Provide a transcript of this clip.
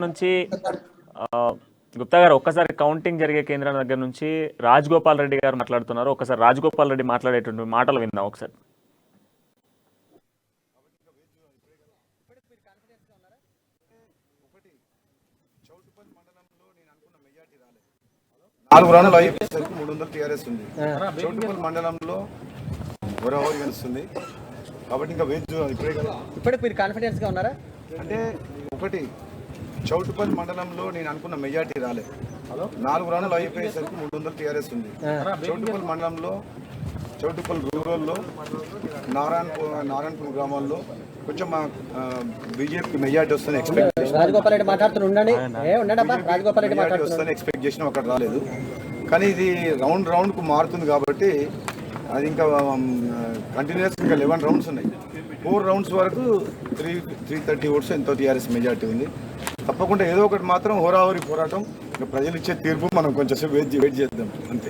నుంచి గుప్తా గారు ఒక్కసారి కౌంటింగ్ జరిగే కేంద్రం దగ్గర నుంచి రాజగోపాల్ రెడ్డి గారు మాట్లాడుతున్నారు. ఒకసారి రాజగోపాల్ రెడ్డి మాట్లాడేటువంటి మాటలు విందాం ఒకసారి. నాలుగు రౌండ్లు అయిపోయేసరికి 300 టీఆర్ఎస్ ఉంది. చౌటుపల్లి మండలంలో గోదావరి కలుస్తుంది కాబట్టి ఇంకా వేజ్ ఇప్పటికి మీరు కాన్ఫిడెన్స్ గా ఉన్నారా? అంటే ఒకటి చౌటుపల్లి మండలంలో నేను అనుకున్న మెజార్టీ రాలే. 4 రౌండ్లు అయిపోయేసరికి 300 టీఆర్ఎస్ ఉంది. చౌటుపల్లి మండలంలో చౌటుపల్లి రూరల్లో నారాయణపూర్ గ్రామాల్లో కొంచెం మా బీజేపీ మెజార్టీ వస్తుంది ఎక్స్పెక్ట్ ఎక్స్పెక్ట్ చేసిన అక్కడ రాలేదు. కానీ ఇది రౌండ్కు మారుతుంది కాబట్టి అది ఇంకా కంటిన్యూస్ ఇంకా 11 రౌండ్స్ ఉన్నాయి. 4 రౌండ్స్ వరకు 330 ఓట్స్ ఎంతో టీఆర్ఎస్ మెజార్టీ ఉంది. తప్పకుండా ఏదో ఒకటి మాత్రం హోరాహోరీ పోరాటం, ఇంకా ప్రజలు ఇచ్చే తీర్పు మనం కొంచెం వెయిట్ చేద్దాం అంతే.